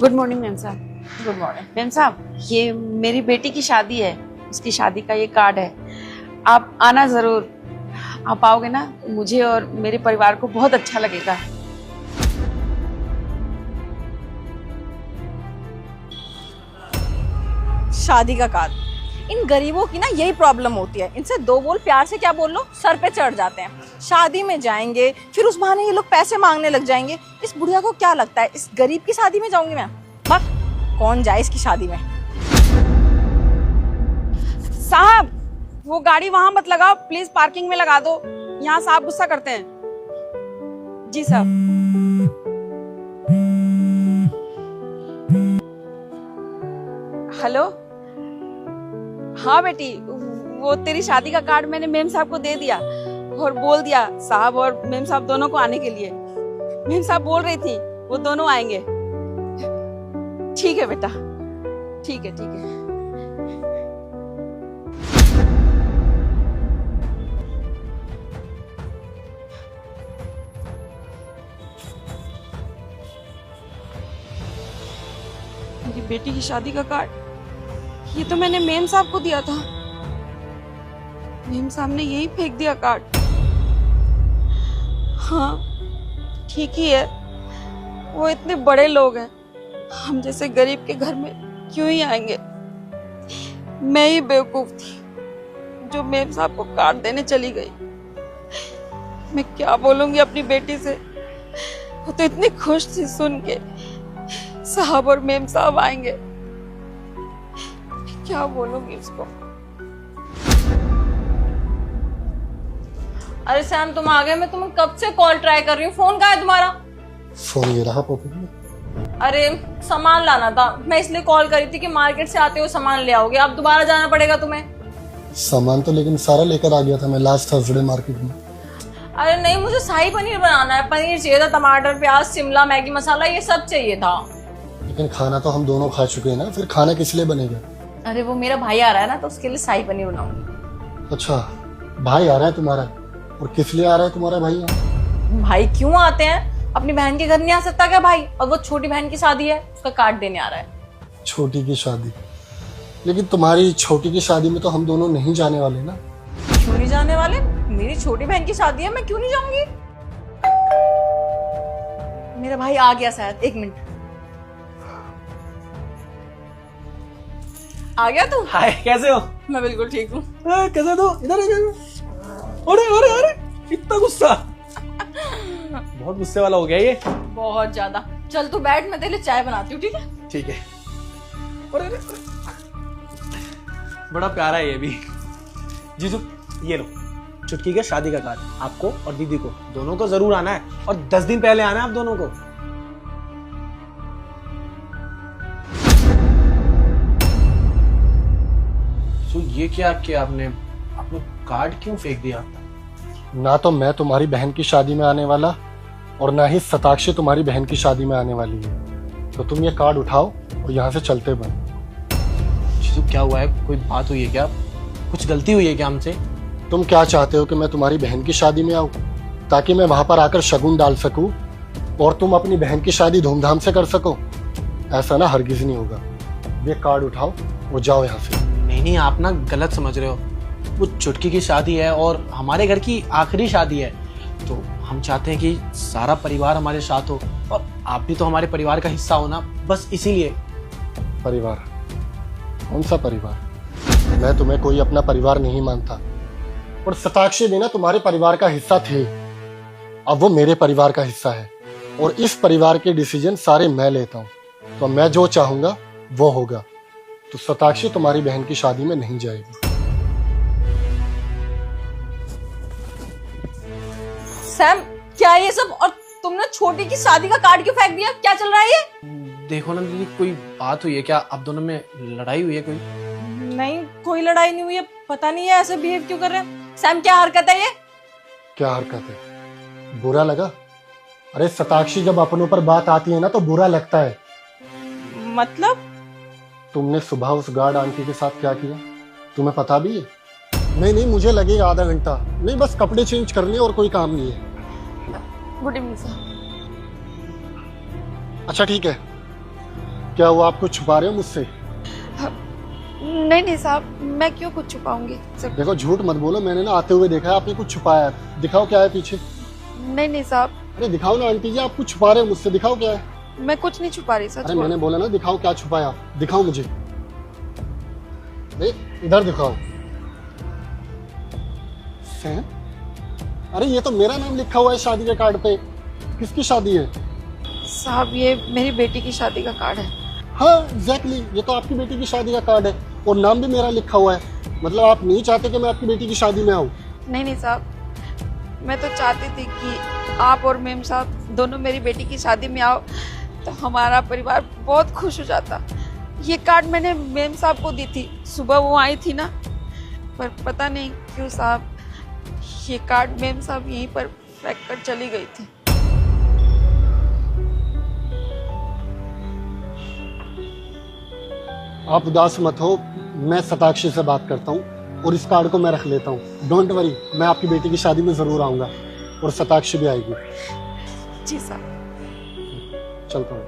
Good morning ma'am साहब। Good morning. Ma'am साहब, ये मेरी बेटी की शादी है, उसकी शादी का ये कार्ड है, आप आना जरूर। आप आओगे ना, मुझे और मेरे परिवार को बहुत अच्छा लगेगा। शादी का कार्ड, इन गरीबों की ना यही प्रॉब्लम होती है। इनसे दो बोल प्यार से क्या बोल लो, सर पे चढ़ जाते हैं। शादी में जाएंगे, फिर उस बहाने ये लोग पैसे मांगने लग जाएंगे। इस बुढ़िया को क्या लगता है इस गरीब की शादी में जाऊंगी मैं? बस कौन जाए इसकी शादी में। साहब, वो गाड़ी वहां मत लगाओ, प्लीज पार्किंग में लगा दो, यहाँ साहब गुस्सा करते हैं। जी साहब। हेलो, हाँ बेटी, वो तेरी शादी का कार्ड मैंने मेम साहब को दे दिया और बोल दिया साहब और मेम साहब दोनों को आने के लिए। मेम साहब बोल रही थी वो दोनों आएंगे। ठीक है बेटा, ठीक है ठीक है। मेरी बेटी की शादी का कार्ड, ये तो मैंने मेम साहब को दिया था। मेम साहब ने यही फेंक दिया कार्ड। हाँ ठीक ही है, वो इतने बड़े लोग हैं, हम जैसे गरीब के घर में क्यों ही आएंगे। मैं ही बेवकूफ थी जो मेम साहब को कार्ड देने चली गई। मैं क्या बोलूंगी अपनी बेटी से, वो तो इतनी खुश थी सुन के साहब और मेम साहब आएंगे। क्या बोलूंगी उसको। अरे सैम, तुम आ गए? मैं तुम्हें कब से कॉल ट्राई कर रही हूँ, फोन कहाँ है तुम्हारा? फोन ये रहा पॉकेट। अरे सामान लाना था, मैं इसलिए कॉल करी थी कि मार्केट से आते हुए सामान ले आओगे। अब दोबारा जाना पड़ेगा तुम्हें। सामान तो लेकिन सारा लेकर आ गया था मैं लास्ट थर्सडे मार्केट में। अरे नहीं, मुझे शाही पनीर बनाना है। पनीर चाहिए था, टमाटर, प्याज, शिमला, मैगी मसाला, ये सब चाहिए था। लेकिन खाना तो हम दोनों खा चुके हैं ना, फिर खाना किस लिए बनेगा? अरे वो मेरा भाई आ रहा है ना, तो उसके लिए शाही पनीर बनाऊंगी। अच्छा, भाई आ रहा है तुम्हारा? और किस लिए आ रहा है तुम्हारा भाई यहाँ? भाई क्यों आते हैं? अपनी बहन के घर नहीं आ सकता क्या भाई? और वो छोटी बहन की शादी है, उसका कार्ड देने आ रहा है। छोटी की शादी? लेकिन तुम्हारी छोटी की शादी में तो हम दोनों नहीं जाने वाले ना। क्यों नहीं जाने वाले? मेरी छोटी बहन की शादी है, मैं क्यों नहीं जाऊंगी? मेरा भाई आ गया शायद, एक मिनट। आ गया तू? हाय, कैसे हो? मैं बिल्कुल ठीक हूँ। कैसे हो? इधर अरे अरे अरे, इतना गुस्सा! बहुत गुस्से वाला हो गया ये। बहुत ज्यादा। चल तू बैठ, मैं तेरे लिए चाय बनाती हूँ, ठीक है? ठीक है। अरे अरे, बड़ा प्यारा है ये भी। जीजू, ये लो चुटकी के शादी का कार्ड। आपको और दीदी को दोनों को जरूर आना है, और 10 दिन पहले आना है आप दोनों को। तो ये क्या किया आपने कार्ड क्यों फेंक दिया? ना तो मैं तुम्हारी बहन की शादी में आने वाला और ना ही शताक्षी तुम्हारी बहन की शादी में आने वाली है। तो तुम ये कार्ड उठाओ और यहाँ से चलते बनो। जीजू क्या हुआ है? कोई बात हुई है क्या? कुछ गलती हुई है क्या हमसे? तुम क्या चाहते हो कि मैं तुम्हारी बहन की शादी में आऊँ ताकि मैं वहां पर आकर शगुन डाल सकूं और तुम अपनी बहन की शादी धूमधाम से कर सको? ऐसा ना हरगिज नहीं होगा। ये कार्ड उठाओ और जाओ यहाँ से। नहीं, आप ना गलत समझ रहे हो। वो चुटकी की शादी है और हमारे घर की आखिरी शादी है, तो हम चाहते हैं कि सारा परिवार हमारे साथ हो, और आप भी तो हमारे परिवार का हिस्सा हो ना, बस इसीलिए। परिवार? कौन सा परिवार? मैं तुम्हें कोई अपना परिवार नहीं मानता, और शताक्षी भी ना तुम्हारे परिवार का हिस्सा थी। अब वो मेरे परिवार का हिस्सा है, और इस परिवार के डिसीजन सारे मैं लेता हूँ। तो मैं जो चाहूंगा वो होगा। तो शताक्षी तुम्हारी बहन की शादी में नहीं जाएगी। सैम, क्या है ये सब? और तुमने छोटी की शादी का कार्ड क्यों फेंक दिया? क्या चल रहा है ये? देखो ना दीदी, कोई बात हुई है क्या? आप दोनों में लड़ाई हुई है कोई? नहीं, कोई लड़ाई नहीं हुई है। पता नहीं है ऐसे बिहेव क्यों कर रहे हैं। सैम, क्या हरकत है ये? क्या हरकत है? बुरा लगा? अरे शताक्षी, जब अपनों पर बात आती है ना तो बुरा लगता है। मतलब? तुमने सुबह उस गार्ड आंटी के साथ क्या किया तुम्हें पता भी है? नहीं, मुझे लगेगा आधा घंटा। नहीं, बस कपड़े चेंज करने और कोई काम नहीं है। Good evening sir. अच्छा ठीक है, क्या हुआ, आप कुछ छुपा रहे हो मुझसे? नहीं नहीं साहब, मैं क्यों कुछ छुपाऊंगी सब। देखो झूठ मत बोलो, मैंने ना आते हुए देखा है आपने कुछ छुपाया है। दिखाओ क्या है पीछे। नहीं नहीं साहब, अरे दिखाओ ना आंटी जी, आप कुछ छुपा रहे हो मुझसे, दिखाओ क्या है। मैं कुछ नहीं छुपा रही, सच अरे बोल। मैंने बोला ना दिखाओ क्या छुपाया, दिखाओ मुझे। इधर दिखाओ। सैम, अरे ये तो मेरा नाम लिखा हुआ है शादी के कार्ड पे। किसकी शादी है? साहब ये मेरी बेटी की शादी का कार्ड है। हाँ एग्जैक्टली, ये तो आपकी बेटी की शादी का कार्ड है और नाम भी मेरा लिखा हुआ है। मतलब आप नहीं चाहते कि मैं आपकी बेटी की शादी में आऊँ? नहीं नहीं साहब, मैं तो चाहती थी कि आप और मेम साहब दोनों मेरी बेटी की शादी में आओ तो हमारा परिवार बहुत खुश हो जाता। ये कार्ड मैंने मेम साहब को दी थी, सुबह वो आई थी ना, पर पता नहीं क्यों साहब ये कार्ड मेम साहब यहीं पर फेंक कर चली गई थी। आप उदास मत हो, मैं सताक्षी से बात करता हूँ और इस कार्ड को मैं रख लेता हूँ। डोंट वरी, मैं आपकी बेटी की शादी में जरूर आऊंगा और सताक्षी भी आएगी। जी साहब। चलता हूँ।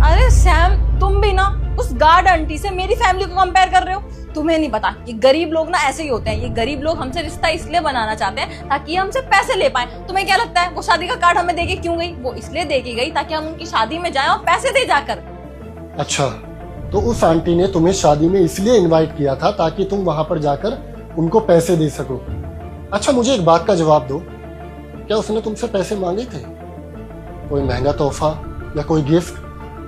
अरे सैम, तुम भी ना उस गार्ड आंटी से मेरी फैमिली को कंपेयर कर रहे हो। तुम्हें नहीं पता, ये गरीब लोग ना ऐसे ही होते हैं। ये गरीब लोग हमसे रिश्ता इसलिए बनाना चाहते हैं ताकि ये हमसे पैसे ले पाए। तुम्हें क्या लगता है वो शादी का कार्ड हमें देके क्यों गई? वो इसलिए देके गई ताकि हम उनकी शादी में जाएं और पैसे दे जाकर। अच्छा, तो उस आंटी ने तुम्हें शादी में इसलिए इनवाइट किया था ताकि तुम वहां पर जाकर उनको पैसे दे सको। अच्छा मुझे एक बात का जवाब दो, क्या उसने तुमसे पैसे मांगे थे? कोई महंगा तोहफा या कोई गिफ्ट,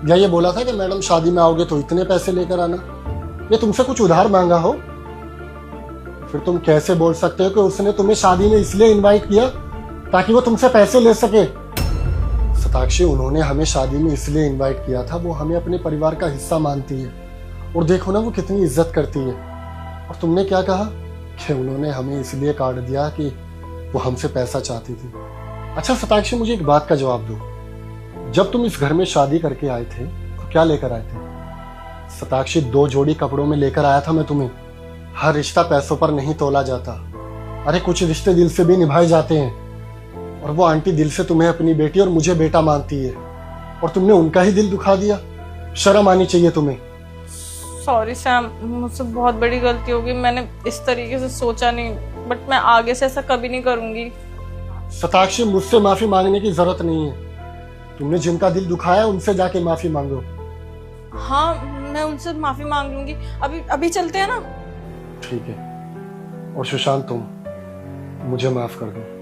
या ये बोला था कि मैडम शादी में आओगे तो इतने पैसे लेकर आना? ये तुमसे कुछ उधार मांगा हो? फिर तुम कैसे बोल सकते हो कि उसने तुम्हें शादी में इसलिए इनवाइट किया ताकि वो तुमसे पैसे ले सके? सताक्षी, उन्होंने हमें शादी में इसलिए इनवाइट किया था, वो हमें अपने परिवार का हिस्सा मानती है और देखो ना वो कितनी इज्जत करती है। और तुमने क्या कहा कि उन्होंने हमें इसलिए कार्ड दिया कि वो हमसे पैसा चाहती थी। अच्छा सताक्षी, मुझे एक बात का जवाब दो, जब तुम इस घर में शादी करके आए थे तो क्या लेकर आए थे? सताक्षी, 2 जोड़ी कपड़ों में लेकर आया था मैं तुम्हें। हर रिश्ता पैसों पर नहीं तोला जाता। अरे कुछ रिश्ते दिल से भी निभाए जाते हैं और वो आंटी दिल से तुम्हें अपनी बेटी और मुझे बेटा मानती है और तुमने उनका ही दिल दुखा दिया। शर्म आनी चाहिए तुम्हें। सॉरी सैम, मुझसे बहुत बड़ी गलती होगी। मैंने इस तरीके से सोचा नहीं, बट मैं आगे से ऐसा कभी नहीं करूंगी। सताक्षी, मुझसे माफी मांगने की जरूरत नहीं है। तुमने जिनका दिल दुखाया उनसे जाके माफी मांगो। हाँ, मैं उनसे माफी मांग लूंगी। अभी चलते हैं ना? ठीक है। और सुशांत, तुम मुझे माफ कर दो।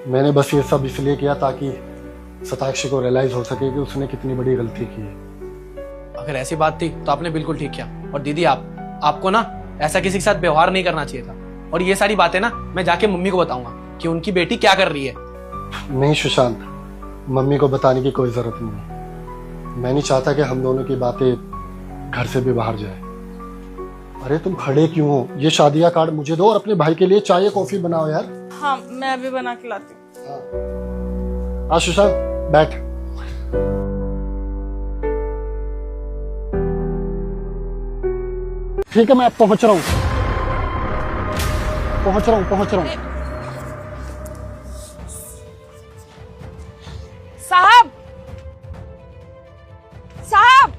मैंने बस ये सब इसलिए किया ताकि सताक्षी को रियलाइज हो सके कि उसने कितनी बड़ी गलती की है। अगर ऐसी बात थी तो आपने बिल्कुल ठीक किया। और दीदी, आपको ना ऐसा किसी के साथ व्यवहार नहीं करना चाहिए था। और ये सारी बातें ना मैं जाके मम्मी को बताऊंगा कि उनकी बेटी क्या कर रही है। नहीं सुशांत, मम्मी को बताने की कोई जरूरत नहीं। मैं नहीं चाहता कि हम दोनों की बातें घर से भी बाहर जाए। अरे तुम खड़े क्यों हो? ये शादी का कार्ड मुझे दो और अपने भाई के लिए चाय या कॉफी बनाओ यार। हाँ, मैं अभी बना के लाती हूँ। हाँ सुशांत, बैठ। ठीक है, मैं अब पहुंच रहा हूँ। साहब साहब,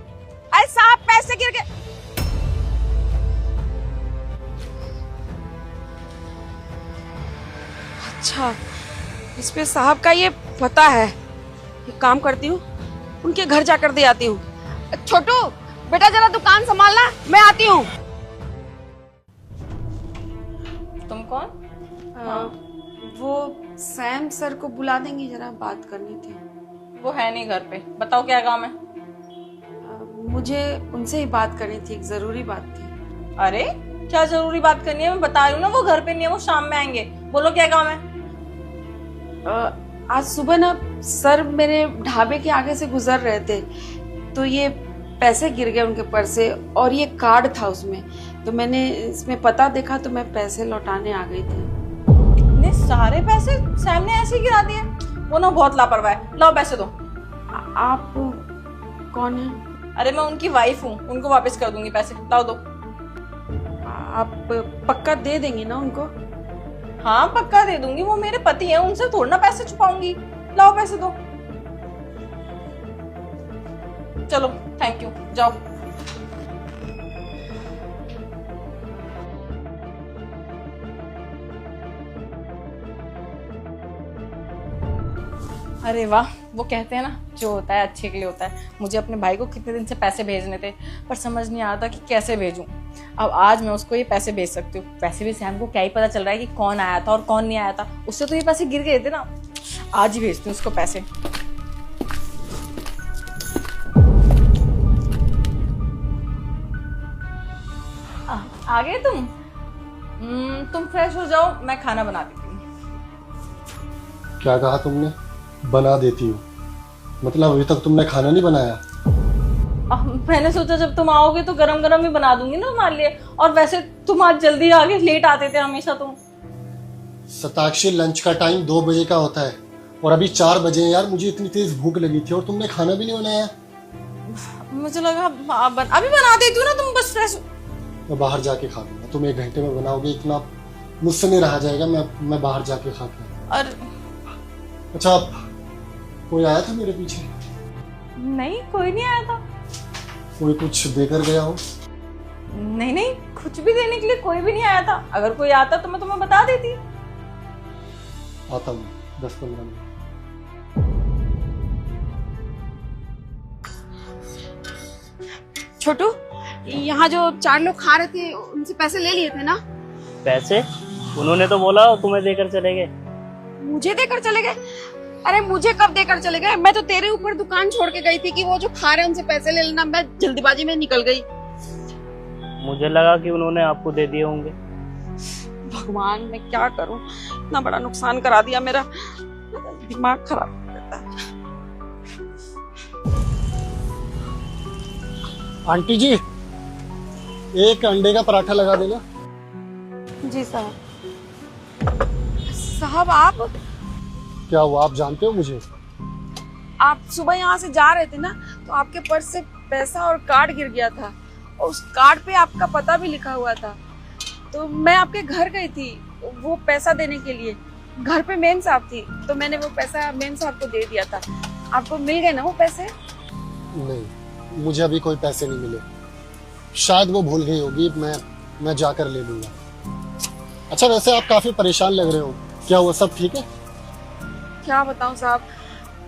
अरे साहब पैसे गिर गए। अच्छा, इस पे साहब का ये पता है। एक काम करती हूँ, उनके घर जाकर दे आती हूँ। छोटू बेटा जरा दुकान संभालना, मैं आती हूँ। तुम कौन? वो सैम सर को बुला देंगी, जरा बात करनी थी। वो है नहीं घर पे। बताओ क्या काम है? मुझे उनसे ही बात करनी थी, एक जरूरी बात थी। अरे क्या जरूरी बात करनी है? मैं बता रही हूँ ना, वो घर पे नहीं है, वो शाम में आएंगे। बोलो क्या काम है? आज सुबह ना सर मेरे ढाबे के आगे से गुजर रहे थे तो ये पैसे गिर गए उनके पर्स से और ये कार्ड था उसमें, तो मैंने इसमें पता देखा तो मैं पैसे लौटाने आ गई थी। इतने सारे पैसे सैम ने ऐसे ही गिरा दिए? वो ना बहुत लापरवाह है। लाओ पैसे दो। आप कौन है? अरे मैं उनकी वाइफ हूँ, उनको वापस कर दूंगी पैसे। लाओ दो। आप पक्का दे देंगी ना उनको? हाँ पक्का दे दूंगी, वो मेरे पति हैं, उनसे थोड़ा ना पैसे छुपाऊंगी। लाओ पैसे दो। चलो थैंक यू, जाओ। अरे वाह, वो कहते हैं ना जो होता है अच्छे के लिए होता है। मुझे अपने भाई को कितने दिन से पैसे भेजने थे पर समझ नहीं आता कि कैसे भेजूं। अब आज मैं उसको ये पैसे भेज सकती हूँ। वैसे भी सैम को क्या ही पता चल रहा है कि कौन आया था और कौन नहीं आया था। उससे तो ये पैसे गिर गए थे ना। आज ही भेजती हूँ उसको पैसे। आ गए तुम? तुम फ्रेश हो जाओ, मैं खाना बना देती हूँ। क्या कहा तुमने? बना देती हूँ? मतलब अभी तक तुमने खाना नहीं बनाया? मैंने सोचा जब तुम आओगे तो गरम गरम ही बना दूंगी ना तुम्हारे लिए। और वैसे तुम आज जल्दी आ गए, लेट आते थे हमेशा तुम। शताक्षी, लंच का टाइम 2 बजे का होता है और अभी 4 बजे हैं यार। मुझे इतनी तेज भूख लगी थी और तुमने खाना भी नहीं बनाया। मुझे लगा अभी बना देती हूँ ना, तुम बस फ्रेश। मैं बाहर जाके खा लूंगा। तुम 1 घंटे में बनाओगे, इतना मुझसे नहीं रहा जाएगा। मैं बाहर जाके खा लूंगा। और अच्छा, कोई आया था मेरे पीछे? नहीं, कोई नहीं आया था। कोई कुछ देकर गया हो? नहीं नहीं, कुछ भी देने के लिए कोई भी नहीं आया था। अगर कोई आता तो मैं तुम्हें बता देती। आता हूँ 10-15 मिनट। छोटू, यहाँ जो 4 लोग खा रहे थे उनसे पैसे ले लिए थे ना? पैसे? उन्होंने तो बोला तुम्हें देकर चले गए। मुझे देकर चले गए? अरे मुझे कब देकर चले गए? मैं तो तेरे ऊपर दुकान छोड़ के गई थी कि वो जो खा रहे हैं उनसे पैसे ले लेना। मैं जल्दीबाजी में निकल गई। मुझे लगा कि उन्होंने आपको दे दिए होंगे। भगवान, मैं क्या करूं? इतना बड़ा नुकसान करा दिया मेरा। दिमाग खराब कर देता है। आंटी जी, 1 अंडे का पराठा लगा देना। जी साहब। साहब, आप क्या हुआ? आप जानते हो मुझे? आप सुबह यहाँ से जा रहे थे ना, तो आपके पर्स से पैसा और कार्ड गिर गया था और उस कार्ड पे आपका पता भी लिखा हुआ था। तो मैं आपके घर गई थी वो पैसा देने के लिए। घर पे मेम साहब थी तो मैंने वो पैसा मेम साहब को दे दिया था। आपको मिल गए ना वो पैसे? नहीं, मुझे अभी कोई पैसे नहीं मिले। शायद वो भूल गई होगी। मैं जाकर ले लूंगा। अच्छा, वैसे आप काफी परेशान लग रहे हो। क्या हुआ? सब ठीक है? क्या बताऊं साहब,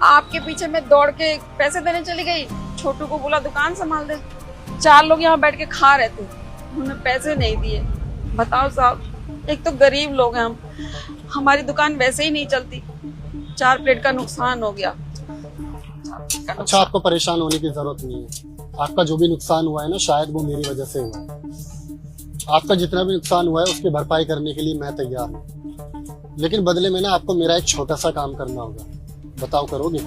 आपके पीछे मैं दौड़ के पैसे देने चली गई। छोटू को बोला दुकान संभाल दे। 4 लोग यहाँ बैठ के खा रहे थे, उन्होंने पैसे नहीं दिए। बताओ साहब, एक तो गरीब लोग हैं हम, हमारी दुकान वैसे ही नहीं चलती। 4 प्लेट का नुकसान हो गया। अच्छा, आपको परेशान होने की जरूरत नहीं है। आपका जो भी नुकसान हुआ है ना, शायद वो मेरी वजह से हुआ है। आपका जितना भी नुकसान हुआ है उसकी भरपाई करने के लिए मैं तैयार हूँ, लेकिन बदले में ना आपको मेरा एक छोटा सा काम करना होगा। बताओ, करोगे?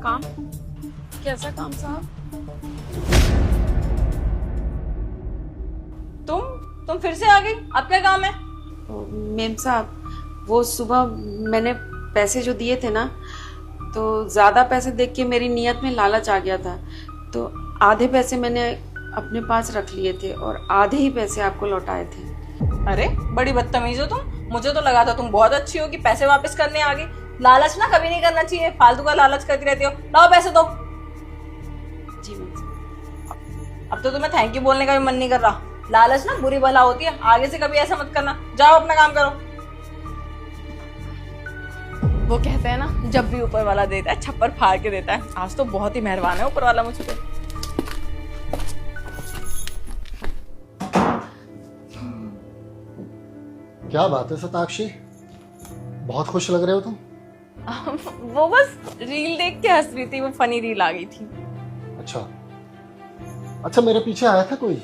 काम? कैसा काम साहब? तुम फिर से आ गई? अब क्या काम है? मेम साहब, वो सुबह मैंने पैसे जो दिए थे ना, तो ज्यादा पैसे देख के मेरी नीयत में लालच आ गया था। तो आधे पैसे मैंने अपने पास रख लिए थे और आधे ही पैसे आपको लौटाए थे। अरे बड़ी बदतमीज हो तुम। मुझे तो लगा था तुम बहुत अच्छी हो कि पैसे वापस करने आ गई। लालच ना कभी नहीं करना चाहिए, फालतू का लालच करती रहती हो। लाओ पैसे दो। जी मेम साहब। अब तो तुम्हें थैंक यू बोलने का भी मन नहीं कर रहा। लालच ना बुरी भला होती है, आगे से कभी ऐसा मत करना। जाओ अपना काम करो। वो कहते हैं ना, जब भी ऊपर वाला देता है छप्पर फाड़ के देता है। आज तो बहुत ही मेहरबान है ऊपर वाला मुझ पे। क्या बात है शताक्षी, बहुत खुश लग रहे हो तुम। वो बस रील देख के हंस रही थी, वो फनी रील आ गई थी। अच्छा, मेरे पीछे आया था कोई?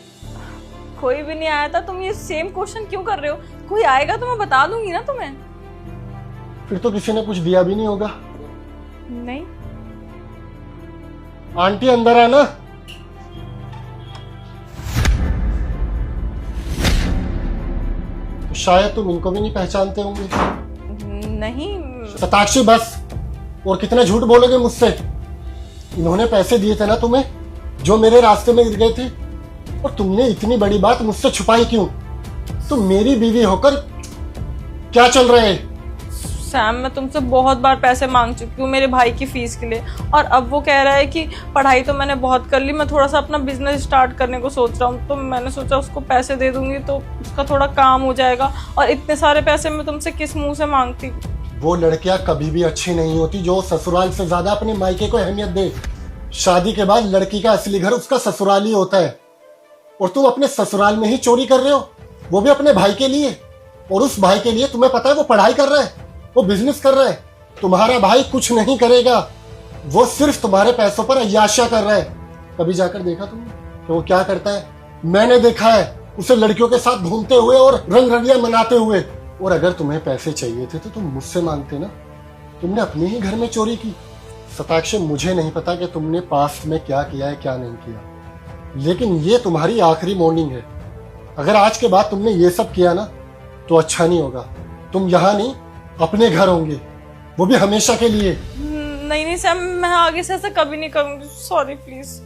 कोई भी नहीं आया था। तुम ये सेम क्वेश्चन क्यों कर रहे हो? कोई आएगा तो मैं बता दूंगी ना तुम्हें। फिर तो किसी ने कुछ दिया भी नहीं होगा। नहीं। आंटी अंदर आना। शायद तुम इनको भी नहीं पहचानते होंगे। नहीं। शताक्षी, बस। और कितने झूठ बोलोगे मुझसे? इन्होंने पैसे दिए थे ना तुम्हें, जो मेरे रास्ते में गिर गए थे, और तुमने इतनी बड़ी बात मुझसे छुपाई क्यों? तुम मेरी बीवी होकर क्या चल रहे हैं? सैम, मैं तुमसे बहुत बार पैसे मांग चुकी हूँ मेरे भाई की फीस के लिए, और अब वो कह रहा है कि पढ़ाई तो मैंने बहुत कर ली, मैं थोड़ा सा अपना बिजनेस स्टार्ट करने को सोच रहा हूँ। तो मैंने सोचा उसको पैसे दे दूंगी तो उसका थोड़ा काम हो जाएगा, और इतने सारे पैसे मैं तुमसे किस मुंह से मांगती। वो लड़कियां कभी भी अच्छी नहीं होती जो ससुराल से ज्यादा अपने मायके को अहमियत दे। शादी के बाद लड़की का असली घर उसका ससुराल ही होता है, और तुम अपने ससुराल में ही चोरी कर रहे हो, वो भी अपने भाई के लिए। और उस भाई के लिए तुम्हें पता है वो पढ़ाई कर रहा है, वो बिजनेस कर रहा है। तुम्हारा भाई कुछ नहीं करेगा, वो सिर्फ तुम्हारे पैसों पर अय्याशा कर रहा है। कभी जाकर देखा तुमने कि वो क्या करता है? मैंने देखा है उसे लड़कियों के साथ घूमते हुए और रंग रलियां मनाते हुए। और अगर तुम्हें पैसे चाहिए थे तो तुम मुझसे मांगते ना, तुमने अपने ही घर में चोरी की। शताक्षी, मुझे नहीं पता कि तुमने पास्ट में क्या किया है क्या नहीं किया, लेकिन ये तुम्हारी आखिरी मॉर्निंग है। अगर आज के बाद तुमने ये सब किया ना तो अच्छा नहीं होगा। तुम यहाँ नहीं, अपने घर होंगे, वो भी हमेशा के लिए। नहीं नहीं सैम, मैं आगे से ऐसा कभी नहीं करूंगी, सॉरी प्लीज।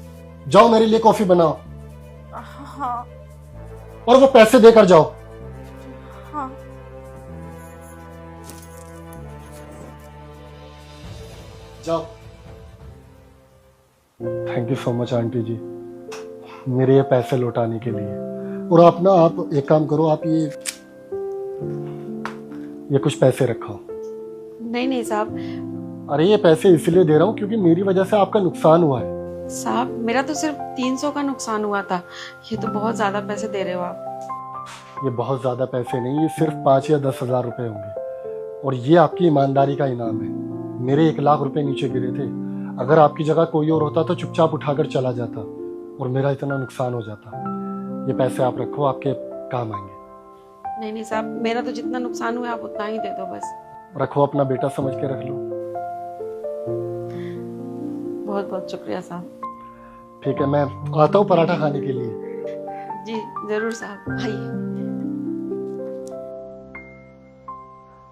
जाओ मेरे लिए कॉफी बनाओ, हाँ और वो पैसे देकर जाओ। हाँ। जाओ। Thank you so much aunty ji, मेरे ये पैसे लौटाने के लिए। और आप ना, आप एक काम करो, आप ये कुछ पैसे रखो। नहीं नहीं साहब। अरे ये पैसे इसलिए दे रहा हूँ क्योंकि मेरी वजह से आपका नुकसान हुआ है। साहब मेरा तो सिर्फ 300 का नुकसान हुआ था, ये तो बहुत ज्यादा पैसे दे रहे हो आप। ये बहुत ज्यादा पैसे नहीं, ये सिर्फ 5 या 10 हजार रुपए होंगे, और ये आपकी ईमानदारी का इनाम है। मेरे 1 लाख रुपए नीचे गिरे थे, अगर आपकी जगह कोई और होता तो चुपचाप उठाकर चला जाता और मेरा इतना नुकसान हो जाता। ये पैसे आप रखो, आपके काम आएंगे। नहीं नहीं साहब, मेरा तो जितना नुकसान हुआ आप उतना ही दे दो बस। रखो, अपना बेटा समझ के रख लो। बहुत बहुत शुक्रिया साहब। ठीक है, मैं आता हूँ पराठा खाने के लिए। जी जरूर साहब, आइए।